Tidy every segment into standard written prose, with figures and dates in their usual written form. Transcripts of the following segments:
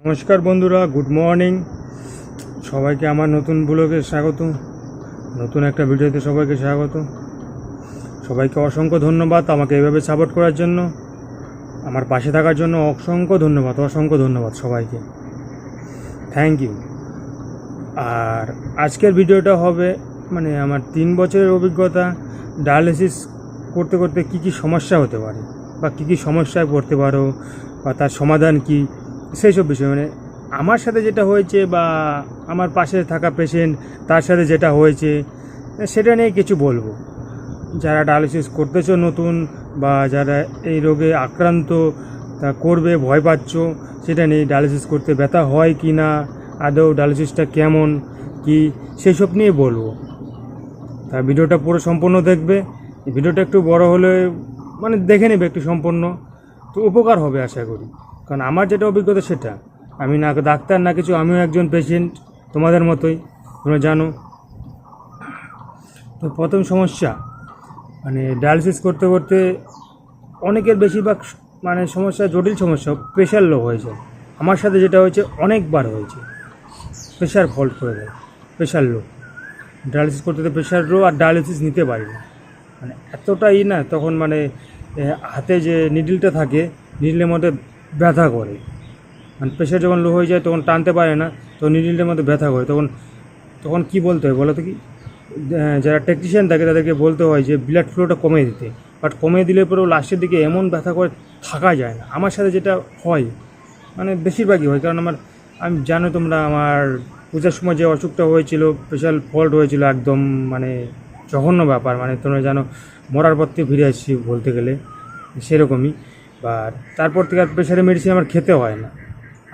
নমস্কার বন্ধুরা, good morning. সবাইকে আমার নতুন ব্লগে স্বাগত, নতুন একটা ভিডিওতে সবাইকে স্বাগত। সবাইকে অসংখ্য ধন্যবাদ আমাকে এভাবে সাপোর্ট করার জন্য, আমার পাশে থাকার জন্য অসংখ্য ধন্যবাদ সবাইকে, থ্যাংক ইউ। আর আজকের ভিডিওটা হবে আমার 3 বছরের অভিজ্ঞতা, ডায়ালিসিস করতে করতে কী কী সমস্যা হতে পারে বা কী কী সমস্যায় পড়তে পারো বা তার সমাধান কী, সেই সব বিষয় আমার সাথে যেটা হয়েছে বা আমার পাশে থাকা পেশেন্ট তার সাথে যেটা হয়েছে সেটা নিয়ে কিছু বলবো। যারা ডায়ালিসিস করতেছো নতুন বা যারা এই রোগে আক্রান্ত তা করবে ভয় পাচ্ছ, সেটা নিয়ে ডায়ালিসিস করতে ব্যথা হয় কি না, আদৌ ডায়ালিসিসটা কেমন কি, সেই সব নিয়ে বলবো। তা ভিডিওটা পুরো সম্পূর্ণ দেখবে। ভিডিওটা একটু বড় হলে দেখে নেবে একটু সম্পূর্ণ, তো উপকার হবে আশা করি। কারণ আমার যেটা অভিজ্ঞতা সেটা, আমি না ডাক্তার না কিছু, আমিও একজন পেশেন্ট তোমাদের মতোই, তোমরা জানো। তো প্রথম সমস্যা ডায়ালিসিস করতে করতে অনেকের বেশিরভাগ সমস্যা, জটিল সমস্যা, প্রেশার লো হয়ে যায়। আমার সাথে যেটা হয়েছে অনেকবার হয়েছে, প্রেশার ফল্ট করে দেয়, প্রেশার লো। ডায়ালিসিস করতে প্রেশার লো আর ডায়ালিসিস নিতে পারি না, এতটাই না। তখন হাতে যে নিডলটা থাকে, নিডলের মধ্যে ব্যথা করে, প্রেশার যখন লো হয়ে যায় তখন টানতে পারে না, তখন নিডলটার মধ্যে ব্যথা করে। তখন কী বলতে হয় বলো তো? কি যারা টেকনিশিয়ান থাকে তাদেরকে বলতে হয় যে ব্লাড ফ্লোটা কমিয়ে দিতে, বাট কমিয়ে দিলে পরেও লাস্টের দিকে এমন ব্যথা করে থাকা যায় না। আমার সাথে যেটা হয় বেশিরভাগই হয়, কারণ আমি জানো তোমরা, আমার পূজার সময় যে অসুখটা হয়েছিল, প্রেশার ফল্ট হয়েছিল, একদম জঘন্য ব্যাপার। তোমরা জানো, মরার পর থেকে ফিরে আসছি বলতে গেলে, সেরকমই। বা তারপর থেকে আর প্রেশারের মেডিসিন আমার খেতে হয় না।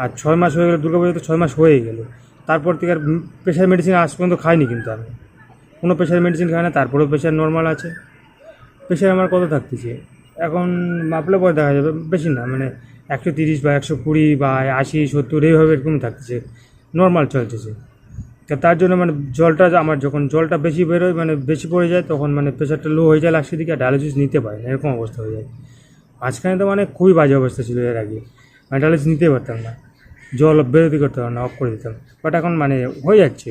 আর 6 মাস হয়ে গেলো, দুর্গাপুজো তো 6 মাস হয়ে গেল, তারপর থেকে আর প্রেশার মেডিসিন আজ পর্যন্ত খাইনি। কিন্তু আমি কোনো প্রেশার মেডিসিন খাই না, তারপরেও প্রেশার নর্মাল আছে। প্রেশার আমার কত থাকতেছে এখন, মাপলে পরে দেখা যাবে, বেশি না, 130 বা 120 বা 80 70 এইভাবে এরকম থাকতেছে, নর্মাল চলতেছে। তার জন্য জলটা, আমার যখন জলটা বেশি বেরোয়, বেশি পড়ে যায়, তখন প্রেশারটা লো হয়ে যায় লাস্টের দিকে, ডায়ালিসিস নিতে পারে না, এরকম অবস্থা হয়ে যায়। মাঝখানে তো খুবই বাজে অবস্থা ছিল এর আগে, ডায়ালিসিস নিতে পারতাম না, জল বেরোতে করতে পারতাম না, অফ করে দিতাম। বাট এখন হয়ে যাচ্ছে,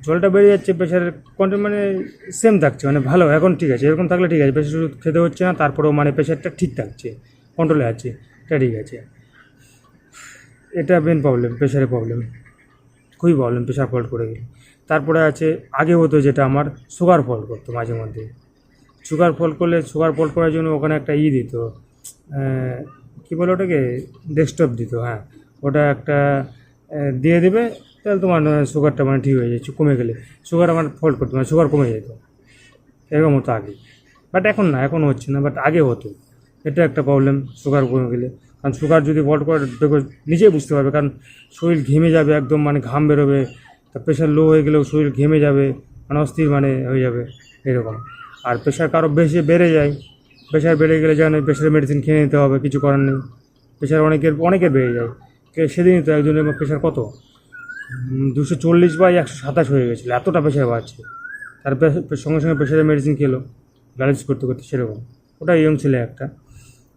জলটা বেরিয়ে যাচ্ছে, প্রেশারের কন্ট্রোল সেম থাকছে, ভালো, এখন ঠিক আছে। এরকম থাকলে ঠিক আছে, প্রেশার ওষুধ খেতে হচ্ছে না, তারপরেও প্রেশারটা ঠিক থাকছে, কন্ট্রোলে আছে, এটা ঠিক আছে। এটা মেন প্রবলেম, প্রেশারের প্রবলেম, খুবই প্রবলেম প্রেশার ফল্ট করে গেলে। তারপরে আছে, আগে হতো যেটা আমার সুগার ফল্ট করতো মাঝে মধ্যে। সুগার ফল্ট করলে, সুগার ফল্ট করার জন্য ওখানে একটা দিত, কী বলে ওটাকে, ডেস্কটপ দিত। হ্যাঁ, ওটা একটা দিয়ে দেবে, তাহলে তোমার সুগারটা ঠিক হয়ে যাচ্ছে, কমে গেলে। সুগার আমার ফল্ট করতো, সুগার কমে যেত, এরকম হতো আগে। বাট এখন না, এখন হচ্ছে না, বাট আগে হতো। এটা একটা প্রবলেম, সুগার কমে গেলে। কারণ সুগার যদি ফল্ট করে, দেখো নিজেই বুঝতে পারবে, কারণ শরীর ঘেমে যাবে, একদম ঘাম বেরোবে। তা প্রেশার লো হয়ে গেলেও শরীর ঘেমে যাবে, অস্থির হয়ে যাবে, এরকম। আর প্রেশার কারো বেশি বেড়ে যায়, প্রেশার বেড়ে গেলে জানো, প্রেশারের মেডিসিন খেয়ে নিতে হবে, কিছু করার নেই। প্রেশার অনেকের বেড়ে যায়। সেদিনই তো একজনের প্রেশার কত 240 বা 127 হয়ে গেছিলো, এতটা প্রেশার বাড়ছে। তার সঙ্গে সঙ্গে প্রেশারের মেডিসিন খেলো ডায়ালিসিস করতে করতে, সেরকম। ওটা ইয়ং ছেলে একটা,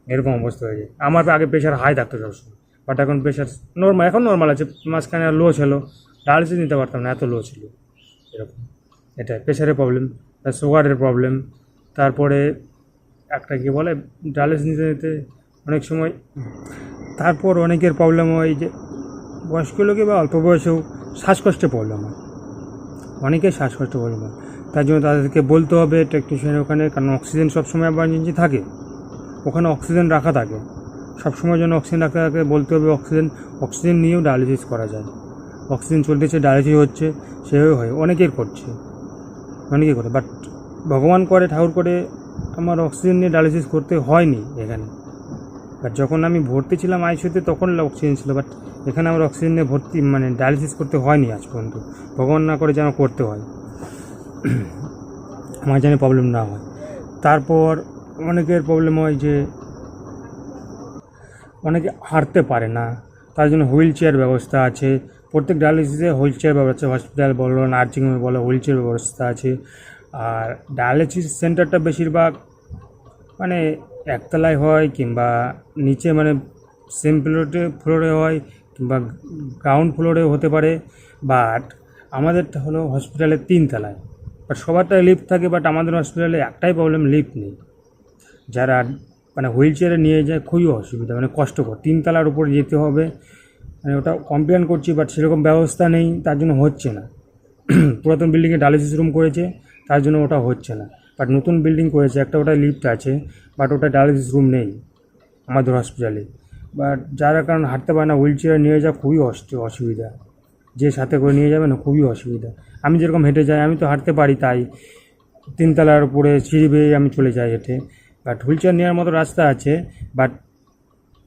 এরকম অবস্থা হয়ে যায়। আমার আগে প্রেশার হাই থাকতো সবসময়, বাট এখন প্রেশার নর্মাল, এখন নর্মাল আছে। মাঝখানে লো ছিল, ডায়ালিসিস নিতে পারতাম না, এত লো ছিল, এরকম। এটা প্রেশারের প্রবলেম, সুগারের প্রবলেম। তারপরে একটা কী বলে, ডায়ালিসিস নিতে নিতে অনেক সময়, তারপর অনেকের প্রবলেম হয় যে বয়স্ক লোকে বা অল্প বয়সেও শ্বাসকষ্টের প্রবলেম হয়, অনেকের শ্বাসকষ্টের প্রবলেম হয়। তার জন্য তাদেরকে বলতে হবে টেকনিশিয়ানের ওখানে, কারণ অক্সিজেন সবসময় এমার্জেন্সি থাকে, ওখানে অক্সিজেন রাখা থাকে, সবসময় জন্য অক্সিজেন রাখা থাকে, বলতে হবে অক্সিজেন নিয়েও ডায়ালিসিস করা যায়। অক্সিজেন চলতেছে, ডায়ালিসিস হচ্ছে, সেভাবে হয়, অনেকের করছে, অনেকেই করে। বাট ভগবান করে, ঠাকুর করে, আমার অক্সিজেন নিয়ে ডায়ালিসিস করতে হয়নি এখানে। বাট যখন আমি ভর্তি ছিলাম আইসিইউতে, তখন অক্সিজেন ছিল, বাট এখানে আমার অক্সিজেন নিয়ে ভর্তি ডায়ালিসিস করতে হয়নি আজ পর্যন্ত। ভগবান না করে যেন করতে হয়, আমার যেন প্রবলেম না হয়। তারপর অনেকের প্রবলেম হয় যে অনেকে হাঁটতে পারে না, তার জন্য হুইল চেয়ার ব্যবস্থা আছে। প্রত্যেক ডায়ালিসিসে হুইল চেয়ার ব্যবস্থা, হসপিটাল বলো, নার্সিংহোমে বলো, হুইল চেয়ার ব্যবস্থা আছে। আর ডায়ালিসিস সেন্টারটা বেশিরভাগ একতলায় হয়, কিংবা নিচে সেম ফ্লোরে হয় কিংবা গ্রাউন্ড ফ্লোরেও হতে পারে, বাট আমাদেরটা হলো হসপিটালের 3 তলায়। বাট সবারটাই লিফট থাকে, বাট আমাদের হসপিটালে একটাই প্রবলেম, লিফট নেই। যারা মানে হুইল চেয়ারে নিয়ে যায় খুবই অসুবিধা, মানে কষ্টকর, 3 তলার উপরে যেতে হবে। মানে ওটা কমপ্লেন করছি, বাট সেরকম ব্যবস্থা নেই, তার জন্য হচ্ছে না। পুরাতন বিল্ডিংয়ে ডায়ালিসিস রুম করেছে, তার জন্য ওটা হচ্ছে না। বাট নতুন বিল্ডিং করেছে একটা, ওটা লিফট আছে, বাট ওটা ডায়ালিসিস রুম নেই আমাদের হসপিটালে। বাট যারা কারণ হাঁটতে পারে না, হুইল চেয়ারে নিয়ে যাওয়া খুবই অসুবিধা। যে সাথে করে নিয়ে যাবে না, খুবই অসুবিধা। আমি যেরকম হেঁটে যাই, আমি তো হাঁটতে পারি, তাই 3 তলার উপরে সিঁড়ি বেয়ে আমি চলে যাই হেঁটে। বাট হুইল চেয়ার নেওয়ার মতো রাস্তা আছে, বাট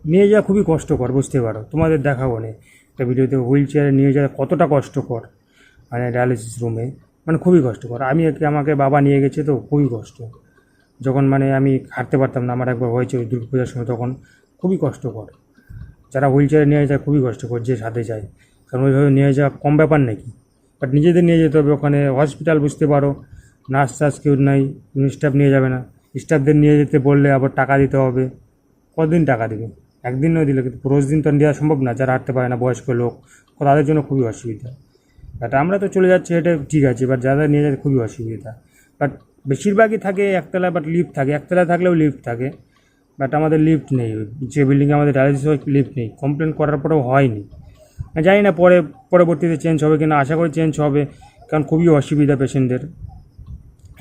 নিয়ে যাওয়া খুবই কষ্টকর, বুঝতে পারো। তোমাদের দেখাবো না একটা ভিডিওতে হুইল চেয়ারে নিয়ে যাওয়া কতটা কষ্টকর, মানে ডায়ালিসিস রুমে, মানে খুবই কষ্টকর। আমাকে বাবা নিয়ে গেছে, তো খুবই কষ্ট। যখন মানে আমি হাঁটতে পারতাম না, আমার একবার হয়েছে দুর্গাপূজার সময়, তখন খুবই কষ্টকর। যারা হুইল চেয়ারে নিয়ে যায় খুবই কষ্টকর, যে সাথে যায়, কারণ ওইভাবে নিয়ে যাওয়া কম ব্যাপার নাকি। বাট নিজেদের নিয়ে যেতে হবে ওখানে, হসপিটাল, বুঝতে পারো। নার্স টার্স কেউ নাই, স্টাফ নিয়ে যাবে না। স্টাফদের নিয়ে যেতে বললে আবার টাকা দিতে হবে। কতদিন টাকা দেবে? একদিন নয় দিলে, কিন্তু রোজ দিন তো দেওয়া সম্ভব না। যারা হাঁটতে পারে না, বয়স্ক লোক, তাদের জন্য খুবই অসুবিধা। বাট আমরা তো চলে যাচ্ছি, এটা ঠিক আছে, বাট যারা নিয়ে যাচ্ছে খুবই অসুবিধা। বাট বেশিরভাগই থাকে একতলায়, বাট লিফট থাকে, একতলায় থাকলেও লিফট থাকে। বাট আমাদের লিফট নেই, যে বিল্ডিংয়ে আমাদের ডায়ালিসিস হয় লিফট নেই। কমপ্লেন করার পরেও হয়নি। জানি না পরবর্তীতে চেঞ্জ হবে কিনা, আশা করি চেঞ্জ হবে, কারণ খুবই অসুবিধা পেশেন্টদের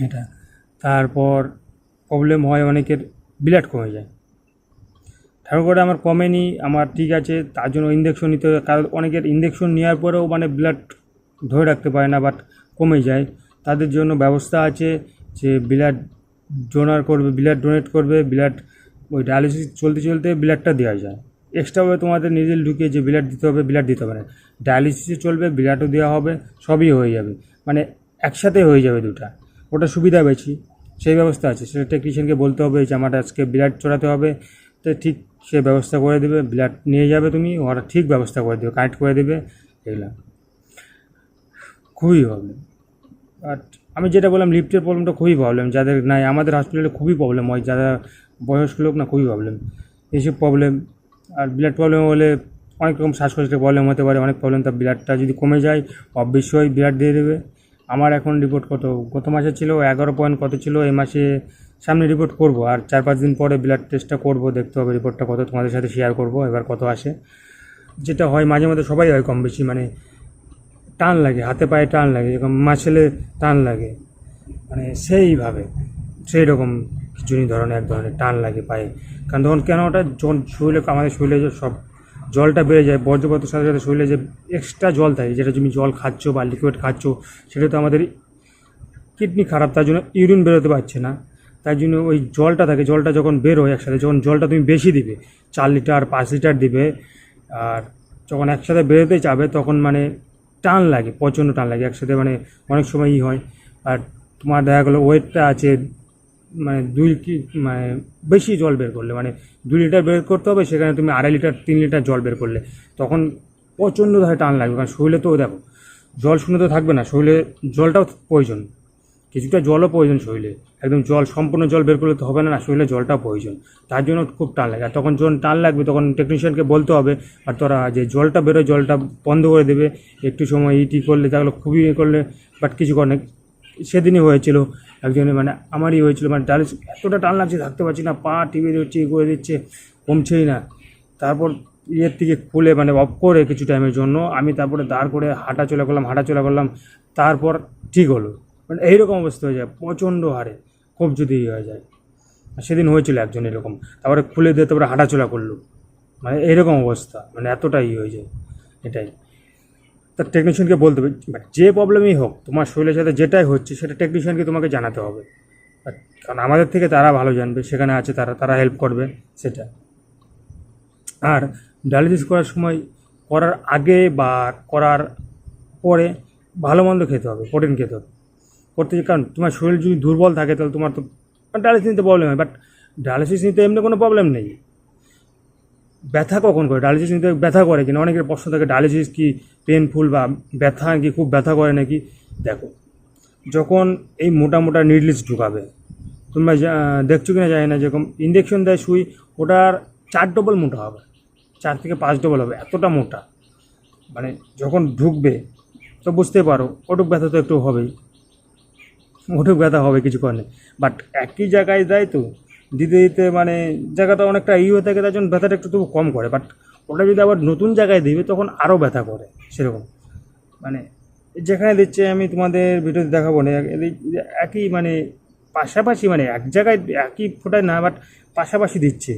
এটা। তারপর প্রবলেম হয় অনেকের, ব্লাড কমে যায়। ঠাকুরঘরে আমার কমেনি, আমার ঠিক আছে, তার জন্য ইঞ্জেকশন নিতে হবে। কারণ অনেকের ইঞ্জেকশন নেওয়ার পরেও মানে ব্লাড ধরে রাখতে পারে না, বাট কমে যায়। তাদের জন্য ব্যবস্থা আছে যে ব্লাড ডোনেট করবে, ব্লাড ওই ডায়ালিসিস চলতে চলতে ব্লাডটা দেওয়া যায়। এক্সট্রাভাবে তোমাদের নিজের ঢুকিয়ে যে ব্লাড দিতে হবে, ব্লাড দিতে হবে না। ডায়ালিসিসে চলবে, ব্লাডও দেওয়া হবে, সবই হয়ে যাবে, মানে একসাথে হয়ে যাবে দুটা। ওটা সুবিধা বেশি, সেই ব্যবস্থা আছে। সেটা টেকনিশিয়ানকে বলতে হবে যে আমার আজকে ব্লাড চড়াতে হবে, তো ঠিক সে ব্যবস্থা করে দেবে। ব্লাড নিয়ে যাবে তুমি, ওরা ঠিক ব্যবস্থা করে দেবে, কানেক্ট করে দেবে। এগুলো খুবই প্রবলেম। বাট আমি যেটা বললাম, লিফটের প্রবলেমটা খুবই প্রবলেম যাদের নাই। আমাদের হসপিটালে খুবই প্রবলেম হয়, যারা বয়স্ক লোক না, খুবই প্রবলেম এইসব প্রবলেম। আর ব্লাড প্রবলেম হলে অনেক রকম শ্বাসকষ্টের প্রবলেম হতে পারে, অনেক প্রবলেম। তার ব্লাডটা যদি কমে যায়, অবশ্যই ব্লাড দিয়ে দেবে। আমার এখন রিপোর্ট গত মাসে ছিল 11 পয়েন্ট কত ছিল, এই মাসে সামনে রিপোর্ট করব। আর 4-5 দিন পরে ব্লাড টেস্টটা করব, দেখতে হবে রিপোর্টটা কত, তোমাদের সাথে শেয়ার করব এবার কত আসে। যেটা হয় মাঝে মাঝে, সবাই হয় কম বেশি, মানে টান লাগে, হাতে পায়ে টান লাগে, এরকম মাসেলে টান লাগে, মানে সেই রকম খিচুড়ি ধরনের, এক ধরনের টান লাগে পায়ে। কারণ তখন কেন ওটা যখন আমাদের শরীরে যে সব জলটা বেড়ে যায়, বর্জ্যপদার্থের সাথে সাথে শরীরে যে এক্সট্রা জল থাকে, যেটা তুমি জল খাচ্ছ বা লিকুইড খাচ্ছ, সেটা তো আমাদের কিডনি খারাপ, তার জন্য ইউরিন বেরোতে পারছে না। তাই জন্য ওই জলটা থাকে, জলটা যখন বেরোয় একসাথে, যখন জলটা তুমি বেশি দিবে, 4 লিটার 5 লিটার দিবে, আর যখন একসাথে বেরোতে যাবে, তখন মানে টান লাগে, প্রচণ্ড টান লাগে একসাথে, মানে অনেক সময় হয়। আর তোমার দেখা গেলো ওয়েটটা আছে, মানে মানে বেশি জল বের করলে, মানে 2 লিটার বের করতে হবে, সেখানে তুমি 2.5 লিটার 3 লিটার জল বের করলে, তখন প্রচণ্ডভাবে টান লাগবে। কারণ শরীরে তো দেখো, জল শূন্য তো থাকবে না, শরীরে জলটাও প্রয়োজন, কিছুটা জলও প্রয়োজন শরীরে। একদম সম্পূর্ণ জল বের করলে তো হবে না, শরীরে জলটাও প্রয়োজন, তার জন্য খুব টান লাগে। আর তখন যখন টান লাগবে, তখন টেকনিশিয়ানকে বলতে হবে, আর তোরা যে জলটা বেরোয়, জলটা বন্ধ করে দেবে একটু সময়, করলে তাহলে খুবই করলে। বাট কিছু করে না। সেদিনই হয়েছিল একজনের, মানে আমারই হয়েছিল, মানে ডায়ালিসিস এতটা টান লাগছে, থাকতে পারছি না, পা টিপে দিচ্ছে, করে দিচ্ছে, কমছেই না। তারপর থেকে খুলে, মানে অফ করে কিছু টাইমের জন্য আমি তারপরে দাঁড় করে হাঁটাচলা করলাম, তারপর ঠিক হলো। মানে এইরকম অবস্থা হয়ে যায় প্রচণ্ড হারে, খুব যদি হয়ে যায়। সেদিন হয়েছিল একজন এরকম, তারপরে খুলে দিয়ে তারপরে হাঁটাচলা করলো, মানে এইরকম অবস্থা, মানে এতটাই হয়ে যায়। এটাই তার টেকনিশিয়ানকে বলতে হবে, যে প্রবলেমই হোক, তোমার শরীরের সাথে যেটাই হচ্ছে, সেটা টেকনিশিয়ানকে তোমাকে জানাতে হবে। কারণ আমাদের থেকে তারা ভালো জানবে, সেখানে আছে তারা হেল্প করবে সেটা। আর ডায়ালিসিস করার আগে বা করার পরে ভালো মন্দ খেতে হবে, প্রোটিন খেতে হবে কারণ তোমার শরীর যদি দুর্বল থাকে, তাহলে তোমার তো ডায়ালিসিস নিতে প্রবলেম হয়। বাট ডায়ালিসিস নিতে এমনি কোনো প্রবলেম নেই। ব্যথা কখন করে? ডায়ালিসিস নিতে ব্যথা করে কিনা অনেকের প্রশ্ন থাকে, ডায়ালিসিস কি পেনফুল বা ব্যথা কি খুব ব্যথা করে নাকি? দেখো, যখন এই মোটা নিডলস ঢুকাবে, তোমরা দেখছো কিনা জানি না, যেরকম ইঞ্জেকশন দেয় সুই, ওটার 4 ডবল মোটা হবে। 4 থেকে 5 ডবল হবে, এতটা মোটা। মানে যখন ঢুকবে তো বুঝতে পারো ওটুক ব্যথা তো একটু হবেই, ওটুক ব্যথা হবে, কিছু করে নেই। বাট একই জায়গায় দেয় তো, দিতে দিতে মানে জায়গাটা অনেকটা হয়ে থাকে, তার জন্য ব্যথাটা একটু তবু কম করে। বাট ওটা যদি আবার নতুন জায়গায় দিবে তখন আরও ব্যথা করে সেরকম। মানে যেখানে দিচ্ছে আমি তোমাদের ভিডিওতে দেখাবো না, একই মানে পাশাপাশি, মানে এক জায়গায় একই ফোটায় না, বাট পাশাপাশি দিচ্ছে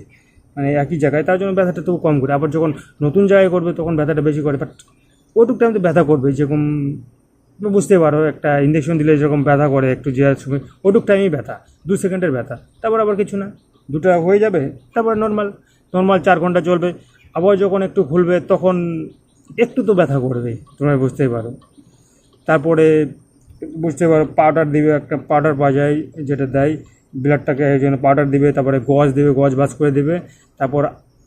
মানে একই জায়গায়, তার জন্য ব্যথাটা তবু কম করে। আবার যখন নতুন জায়গায় করবে তখন ব্যথাটা বেশি করে। বাট ওটুক টাইম তো ব্যথা করবে, যেরকম তুমি বুঝতে পারো একটা ইঞ্জেকশন দিলে যেরকম ব্যথা করে একটু যাওয়ার সময়, ওটুক টাইমই ব্যথা, 2 সেকেন্ডের ব্যথা। তারপর আবার কিছু না, দুটো হয়ে যাবে, তারপর নর্মাল নর্মাল 4 ঘন্টা চলবে। আবার যখন একটু খুলবে তখন একটু তো ব্যথা করবে, তোমরা বুঝতেই পারো। তারপরে বুঝতে পারো পাউডার দিবে, একটা পাউডার পাওয়া যায় যেটা দেয় ব্লাডটাকে, এই জন্য পাউডার দিবে। তারপরে গজ দিবে, গজ বাস করে দিবে। তারপর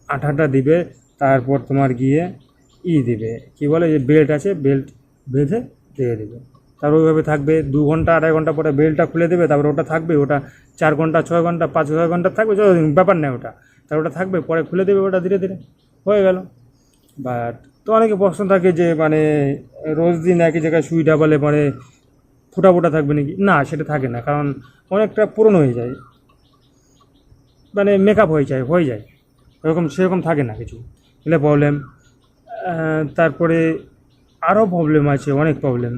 আঠাটা দিবে। তারপর তোমার গিয়ে দিবে, কী বলে, যে বেল্ট আছে, বেল্ট বেঁধে দিয়ে দেবে। তারপর ওইভাবে থাকবে 2 ঘন্টা 2.5 ঘন্টা পরে বেল্টটা খুলে দেবে। তারপরে ওটা থাকবে, ওটা 4 ঘন্টা 6 ঘন্টা 5-6 ঘন্টা থাকবে, যতদিন ব্যাপার নেই ওটা। তার ওটা থাকবে, পরে খুলে দেবে ওটা ধীরে ধীরে, হয়ে গেল। বাট তো অনেকে প্রশ্ন থাকে যে মানে রোজ দিন একই জায়গায় সুই ডাবালে মানে ফোটা ফোটা থাকবে নাকি? না, সেটা থাকে না, কারণ অনেকটা পুরনো হয়ে যায়, মানে মেকআপ হয়ে যায় ওরকম, সেরকম থাকে না কিছু, এগুলো প্রবলেম। তারপরে আরও প্রবলেম আছে, অনেক প্রবলেম।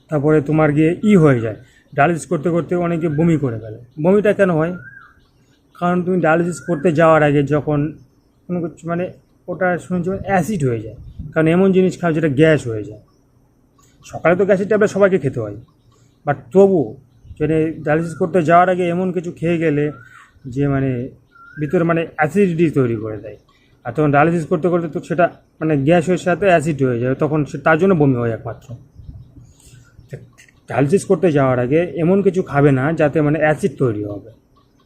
তারপরে তোমার গিয়ে হয়ে যায়, ডায়ালিসিস করতে করতে অনেকে বমি করে ফেলে। বমিটা কেন হয়? কারণ তুমি ডায়ালিসিস করতে যাওয়ার আগে যখন কোনো কিছু মানে ওটা শুনেছি অ্যাসিড হয়ে যায়, কারণ এমন জিনিস খাও যেটা গ্যাস হয়ে যায়। সকালে তো গ্যাসের ট্যাবলেট সবাইকে খেতে হয়, বাট তবু মানে ডায়ালিসিস করতে যাওয়ার আগে এমন কিছু খেয়ে গেলে যে মানে ভিতরে মানে অ্যাসিডিটি তৈরি করে দেয়। আর তখন ডায়ালিসিস করতে করতে তো সেটা মানে গ্যাসের সাথে অ্যাসিড হয়ে যায়, তখন সে তার জন্য বমি হয় একমাত্র। ডায়ালিসিস করতে যাওয়ার আগে এমন কিছু খাবে না যাতে মানে অ্যাসিড তৈরি হবে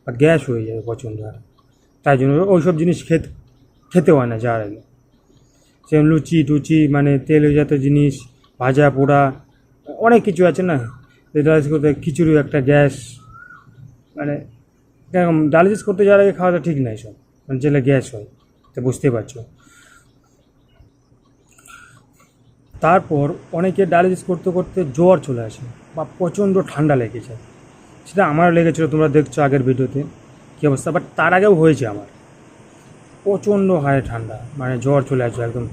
বা গ্যাস হয়ে যাবে প্রচণ্ড। তাই জন্য ওইসব জিনিস খেতে হয় না যাওয়ার আগে। যেমন লুচি টুচি, মানে তেল জাতীয় জিনিস, ভাজা পোড়া, অনেক কিছু আছে না। ডায়ালিসিস করতে খিচুড়ি একটা গ্যাস, মানে এরকম ডায়ালিসিস করতে যাওয়ার আগে খাওয়াটা ঠিক নয় সব, মানে যেটা গ্যাস হয়, তো বুঝতেই পারছো। তারপর অনেকে ডায়ালিসিস করতে করতে জ্বর চলে আসে বা প্রচণ্ড ঠান্ডা লেগেছে, সেটা আমারও লেগেছিলো, তোমরা দেখছো আগের ভিডিওতে কী অবস্থা। বাট তার আগেও হয়েছে আমার, প্রচণ্ড হারে ঠান্ডা, মানে জ্বর চলে আসে একদম।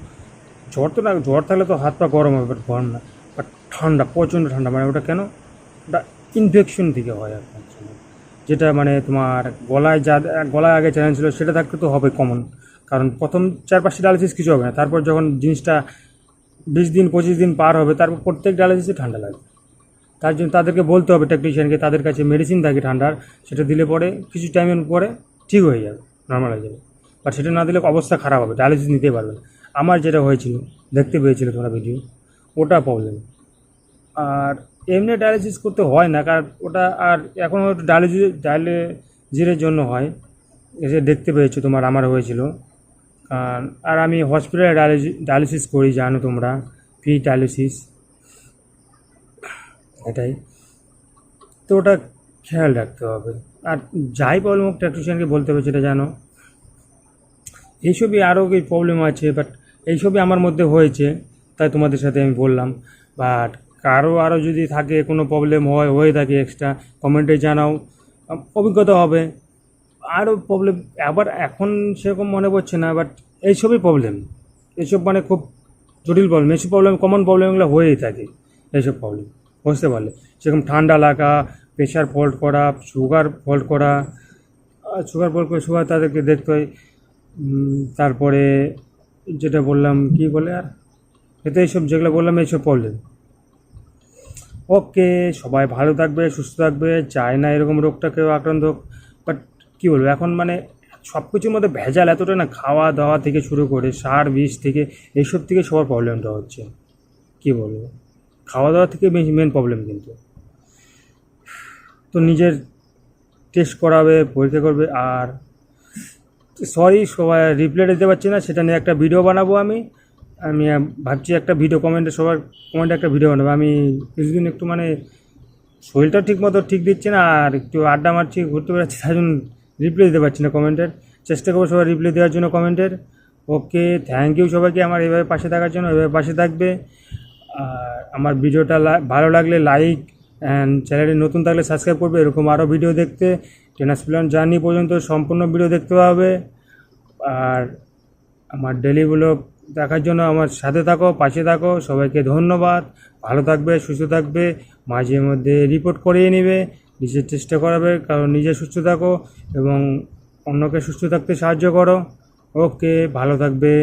জ্বর তো না, জ্বর থাকলে তো হাত পা গরম হবে, বাট গরম না, বাট ঠান্ডা, প্রচণ্ড ঠান্ডা। মানে ওটা কেন? ওটা ইনফেকশন থেকে হয় একমাত্র, যেটা মানে তোমার গলায় আগে চ্যালেঞ্জ ছিল, সেটা থাকতে তো হবে কমন। কারণ প্রথম 4-5টি ডায়ালিসিস কিছু হবে না, তারপর যখন জিনিসটা 20 দিন 25 দিন পার হবে, তারপর প্রত্যেক ডায়ালিসিসে ঠান্ডা লাগবে। তার জন্য তাদেরকে বলতে হবে টেকনিশিয়ানকে, তাদের কাছে মেডিসিন থাকে ঠান্ডার, সেটা দিলে পরে কিছু টাইমের পরে ঠিক হয়ে যাবে, নর্মাল হয়ে যাবে। বাট সেটা না দিলে অবস্থা খারাপ হবে, ডায়ালিসিস নিতে পারবে না। আমার যেটা হয়েছিল, দেখতে পেয়েছিল তোমরা ভিডিও, ওটা প্রবলেম। আর এমনি ডায়ালিসিস করতে হয় না, কারণ ওটা আর এখন ডায়ালিসিসের জন্য হয়, এসে দেখতে পেয়েছো তোমার, আমার হয়েছিল। আর আমি হসপিটালে ডায়ালিসিস করি, জানো তোমরা, ফ্রি ডায়ালিসিস, এটাই তো। ওটা খেয়াল রাখতে হবে। আর যাই প্রবলেম হোক টেকনিশিয়ানকে বলতে হবে, সেটা জানো। এইসবই আরও কি প্রবলেম আছে, বাট এইসবই আমার মধ্যে হয়েছে, তাই তোমাদের সাথে আমি বললাম। বাট কারো আরও যদি থাকে, কোনো প্রবলেম হয়ে থাকে এক্সট্রা, কমেন্টে জানাও, অভিজ্ঞতা হবে। আরও প্রবলেম আবার এখন সেরকম মনে পড়ছে না, বাট এইসবই প্রবলেম, এইসব মানে খুব জটিল প্রবলেম। এইসব প্রবলেম, কমন প্রবলেমগুলো হয়েই থাকে, এইসব প্রবলেম, বুঝতে পারলে। সেরকম ঠান্ডা লাগা, প্রেশার ফল্ট করা, সুগার ফল্ট করা, সুগার তাদেরকে দেখতে হয়। তারপরে যেটা বললাম, কি বলে আর, এতে এইসব যেগুলো বললাম এইসব প্রবলেম। ওকে, সবাই ভালো থাকবে, সুস্থ থাকবে, চায় না এরকম রোগটা কেউ আক্রান্ত হোক। বাট কী বলবো, এখন মানে সব কিছুর মধ্যে ভেজাল এতটা না, খাওয়া দাওয়া থেকে শুরু করে সার বিষ থেকে, এইসব থেকে সবার প্রবলেমটা হচ্ছে। কী বলবো, খাওয়া দাওয়া থেকে মেন প্রবলেম কিন্তু। তো নিজের টেস্ট করাবে, পরীক্ষা করবে। আর সরি, সবাই রিপ্লাই দিতে পারছি না, সেটা নিয়ে একটা ভিডিও বানাবো আমি ভাবছি, একটা ভিডিও সবার কমেন্টে একটা ভিডিও বানাবো আমি। কিছুদিন একটু মানে শরীরটা ঠিক মতো ঠিক দিচ্ছে না, আর একটু আড্ডা মারছি, ঘুরতে বেড়াচ্ছি, তাই জন্য রিপ্লাই দিতে পারছি না কমেন্টের। চেষ্টা করবো সবাই রিপ্লাই দেওয়ার জন্য কমেন্টের। ওকে, থ্যাংক ইউ সবাইকে আমার এভাবে পাশে থাকার জন্য, এভাবে পাশে থাকবে। আর আমার ভিডিওটা ভালো লাগলে লাইক অ্যান্ড চ্যানেলে নতুন থাকলে সাবস্ক্রাইব করবে। এরকম আরও ভিডিও দেখতে ট্রান্সপ্ল্যান্ট জার্নি পর্যন্ত সম্পূর্ণ ভিডিও দেখতে হবে। আর আমার ডেলি ব্লগ দেখার জন্য আমার সাথে থাকো, পাশে থাকো। সবাইকে ধন্যবাদ। ভালো থাকবে, সুস্থ থাকবে, মাঝে মধ্যে রিপোর্ট করিয়ে নেবে, নিজের চেষ্টা করাবে, কারণ নিজে সুস্থ থাকো এবং অন্যকে সুস্থ থাকতে সাহায্য করো। ওকে, ভালো থাকবে।